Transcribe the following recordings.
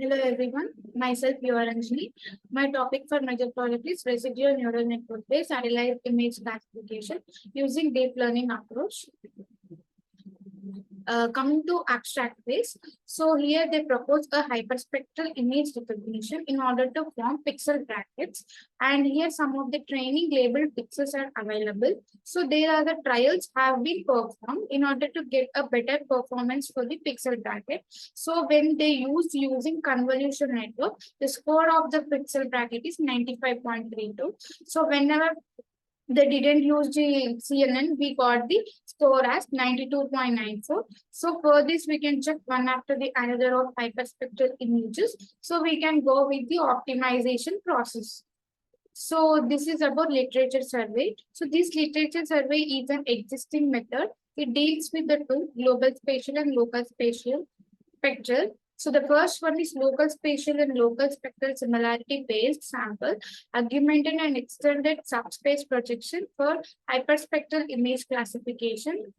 Hello everyone, myself Yuvaranjini. My topic for major project is residual neural network based analyzed image classification using deep learning approach. Coming to abstract phase, so here they propose a hyperspectral image recognition in order to form pixel brackets, and here some of the training labeled pixels are available. So there are the trials have been performed in order to get a better performance for the pixel bracket. So when they using convolutional network, the score of the pixel bracket is 95.32. So whenever they didn't use the CNN, we got the score as 92.94. So for this, we can check one after the another of hyperspectral images. So we can go with the optimization process. So this is about literature survey. So this literature survey is an existing method. It deals with the two, global spatial and local spatial spectral. So the first one is local spatial and local spectral similarity based sample, augmented and extended subspace projection for hyperspectral image classification.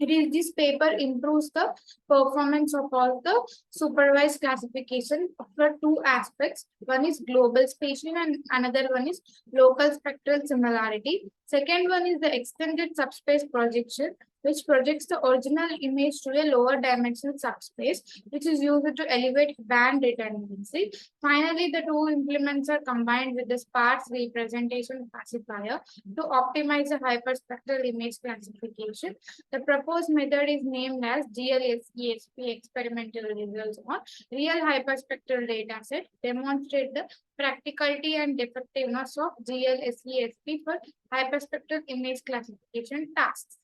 It is this paper improves the performance of all the supervised classification for two aspects. One is global spatial and another one is local spectral similarity. Second one is the extended subspace projection, which projects the original image to a lower dimensional subspace, which is used to elevate band redundancy. Finally, the two implements are combined with the sparse representation classifier to optimize the hyperspectral image classification. The proposed method is named as GLSESP experimental results on real hyperspectral dataset, demonstrate the practicality and effectiveness of GLSESP for hyperspectral image classification tasks.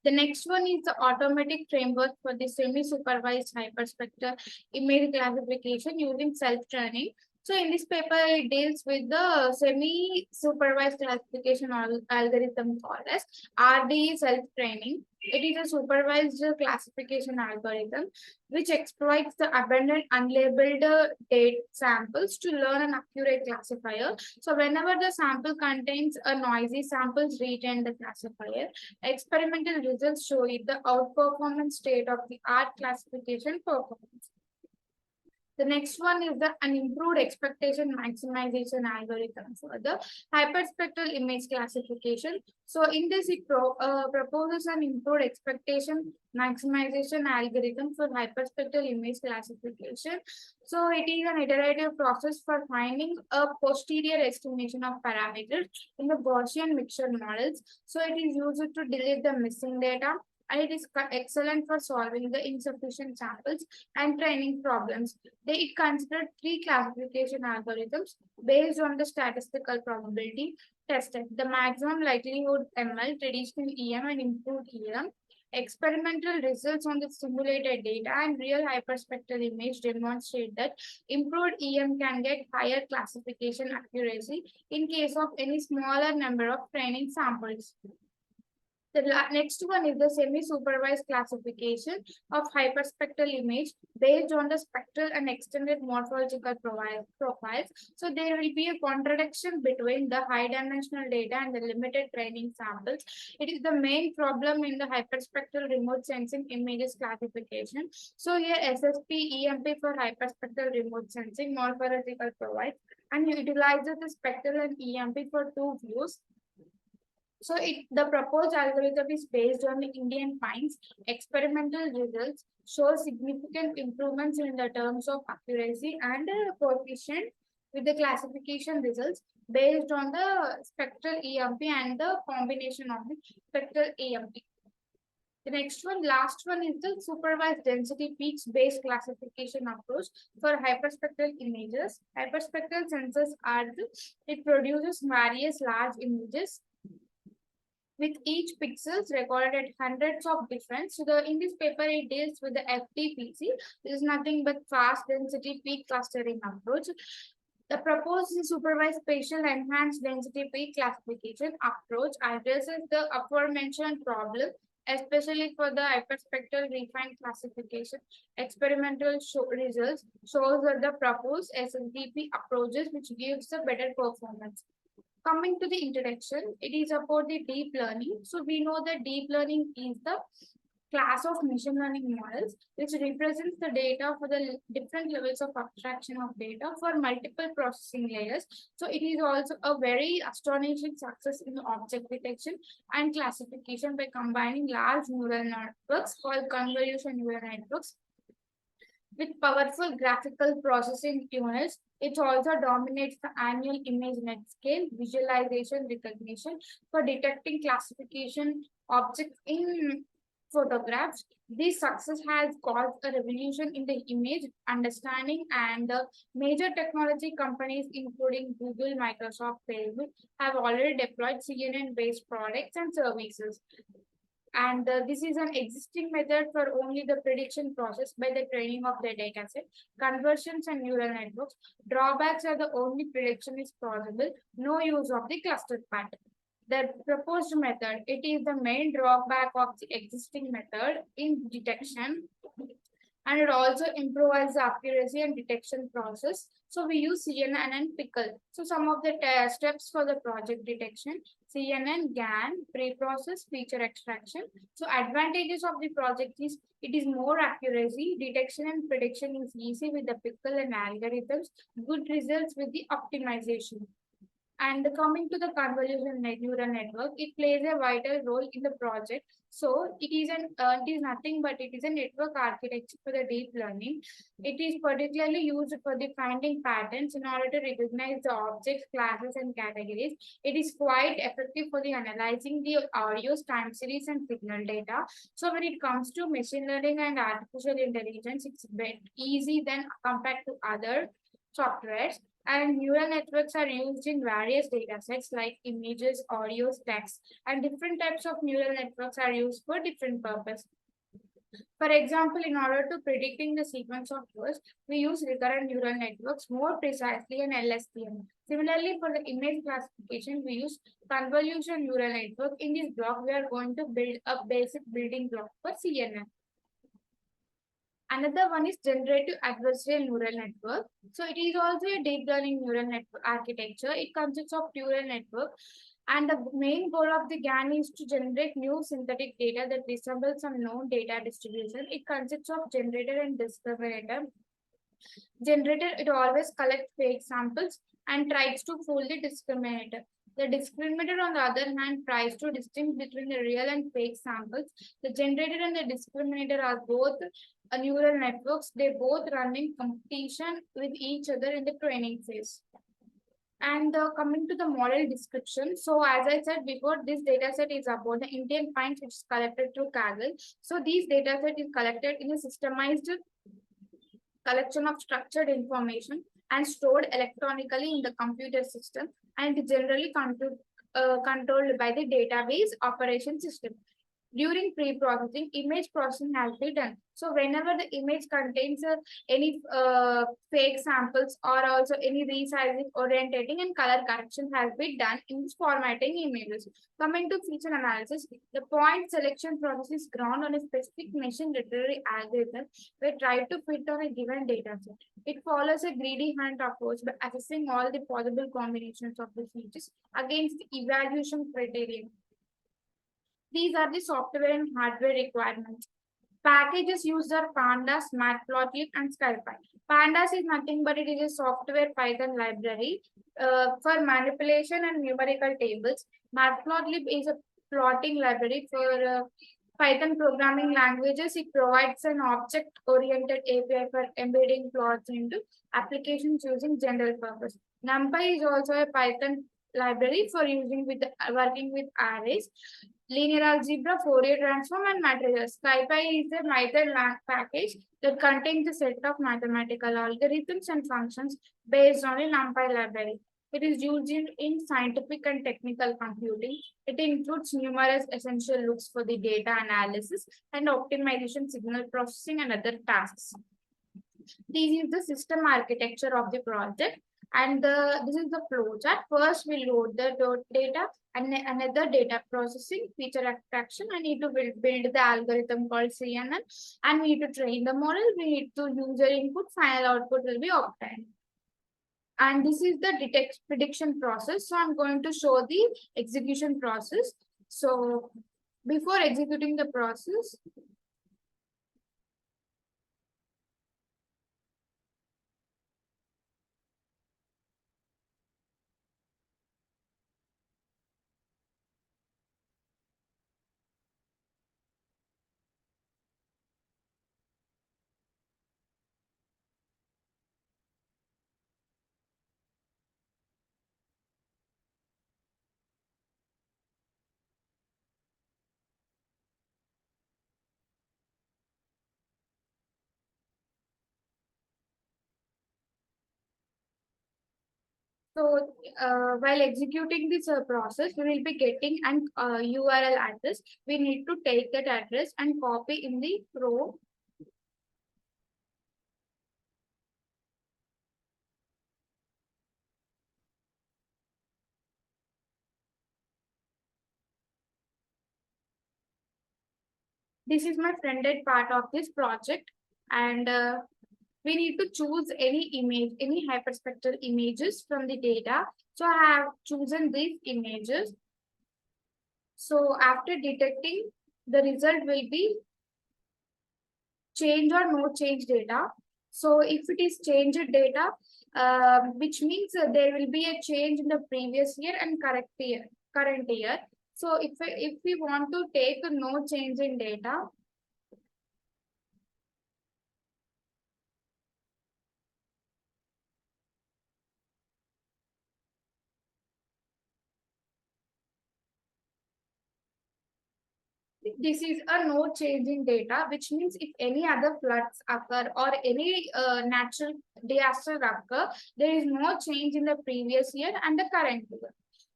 The next one is the automatic framework for the semi-supervised hyperspectral image classification using self-training. So in this paper, it deals with the semi-supervised classification algorithm called as RDE self-training. It is a supervised classification algorithm which exploits the abundant unlabeled data samples to learn an accurate classifier. So whenever the sample contains a noisy samples retain the classifier. Experimental results show it the outperformance state of the art classification performance. The next one is an improved expectation maximization algorithm for the hyperspectral image classification. So in this, it proposes an improved expectation maximization algorithm for hyperspectral image classification. So it is an iterative process for finding a posterior estimation of parameters in the Gaussian mixture models. So it is used to delete the missing data, and it is excellent for solving the insufficient samples and training problems. It considered three classification algorithms based on the statistical probability tested: the maximum likelihood ML, traditional EM, and improved EM. Experimental results on the simulated data and real hyperspectral image demonstrate that improved EM can get higher classification accuracy in case of any smaller number of training samples. The next one is the semi-supervised classification of hyperspectral image based on the spectral and extended morphological profiles. So there will be a contradiction between the high dimensional data and the limited training samples. It is the main problem in the hyperspectral remote sensing images classification. So here SSP EMP for hyperspectral remote sensing morphological profiles and utilizes the spectral and EMP for two views. So the proposed algorithm is based on the Indian pines. Experimental results show significant improvements in the terms of accuracy and coefficient with the classification results based on the spectral EMP and the combination of the spectral EMP. The next one, last one is the supervised density peaks based classification approach for hyperspectral images. Hyperspectral sensors it produces various large images with each pixels recorded at hundreds of difference. So in this paper, it deals with the FDPC. This is nothing but fast density peak clustering approach. The proposed supervised spatial enhanced density peak classification approach addresses the aforementioned problem, especially for the hyperspectral refined classification. Experimental results shows that the proposed SSDP approaches which gives a better performance. Coming to the introduction, it is about the deep learning. So we know that deep learning is the class of machine learning models, which represents the data for the different levels of abstraction of data for multiple processing layers. So it is also a very astonishing success in object detection and classification by combining large neural networks called convolutional neural networks with powerful graphical processing units. It also dominates the annual image net scale visualization recognition for detecting classification objects in photographs. This success has caused a revolution in the image understanding, and major technology companies, including Google, Microsoft, Facebook, have already deployed CNN-based products and services. And this is an existing method for only the prediction process by the training of the dataset, conversions and neural networks. Drawbacks are the only prediction is possible, no use of the clustered pattern. The proposed method, it is the main drawback of the existing method in detection, and it also improves the accuracy and detection process. So we use CNN and Pickle. So some of the steps for the project detection: CNN, GAN, pre-process, feature extraction. So advantages of the project is it is more accuracy, detection and prediction is easy with the Pickle and algorithms, good results with the optimization. And coming to the convolutional neural network, it plays a vital role in the project. So it is nothing but it is a network architecture for the deep learning. It is particularly used for the finding patterns in order to recognize the objects, classes, and categories. It is quite effective for the analyzing the audio, time series, and signal data. So when it comes to machine learning and artificial intelligence, it's easy than compared to other softwares. And neural networks are used in various datasets like images, audios, text, and different types of neural networks are used for different purposes. For example, in order to predicting the sequence of words, we use recurrent neural networks more precisely in LSTM. Similarly, for the image classification, we use convolutional neural network. In this block, we are going to build a basic building block for CNN. Another one is generative adversarial neural network. So it is also a deep learning neural network architecture. It consists of neural network, and the main goal of the GAN is to generate new synthetic data that resembles some known data distribution. It consists of generator and discriminator. Generator, it always collects fake samples and tries to fool the discriminator. The discriminator, on the other hand, tries to distinguish between the real and fake samples. The generator and the discriminator are both neural networks. They both run in competition with each other in the training phase. And coming to the model description. So as I said before, this data set is about the Indian points which is collected through Kaggle. So these data set is collected in a systemized collection of structured information and stored electronically in the computer system, and generally controlled by the database operation system. During pre-processing, image processing has been done. So whenever the image contains any fake samples or also any resizing, orientating, and color correction has been done in formatting images. Coming to feature analysis, the point selection process is ground on a specific machine literary algorithm where try to fit on a given data set. It follows a greedy hunt approach by assessing all the possible combinations of the features against the evaluation criterion. These are the software and hardware requirements. Packages used are Pandas, Matplotlib, and SkyPy. Pandas is nothing but it is a software Python library for manipulation and numerical tables. Matplotlib is a plotting library for Python programming languages. It provides an object-oriented API for embedding plots into applications using general purpose. NumPy is also a Python library for using with working with arrays, linear algebra, Fourier transform, and matrices. SkyPy is a Python package that contains a set of mathematical algorithms and functions based on a NumPy library. It is used in scientific and technical computing. It includes numerous essential looks for the data analysis and optimization, signal processing, and other tasks. This is the system architecture of the project, and this is the flow chart. First, we load the data, and another data processing, feature extraction. I need to build the algorithm called CNN, and we need to train the model. We need to user input, final output will be obtained. And this is the prediction process. So I'm going to show the execution process. So before executing the process, So while executing this process, we will be getting an URL address. We need to take that address and copy in the row. This is my friended part of this project, and we need to choose any image, any hyperspectral images from the data. So I have chosen these images. So after detecting, the result will be change or no change data. So if it is changed data, which means there will be a change in the previous year and current year. So if we want to take a no change in data, this is a no change in data, which means if any other floods occur or any natural disaster occur, there is no change in the previous year and the current year.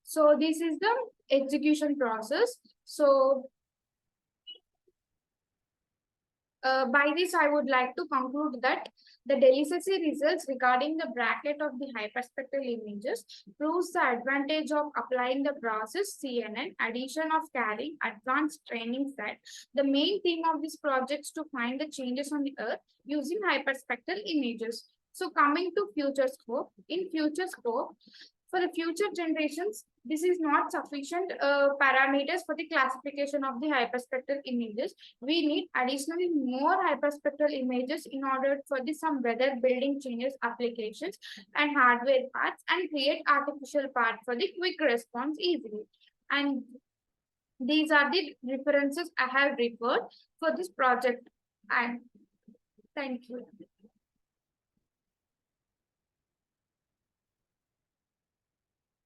So this is the execution process. So by this, I would like to conclude that the DCNN results regarding the bracket of the hyperspectral images proves the advantage of applying the process CNN, addition of carrying advanced training set. The main theme of this project is to find the changes on the Earth using hyperspectral images. So coming to future scope, in future scope, for the future generations, this is not sufficient parameters for the classification of the hyperspectral images. We need additionally more hyperspectral images in order for the some weather building changes applications and hardware parts and create artificial part for the quick response easily. And these are the references I have referred for this project. And thank you.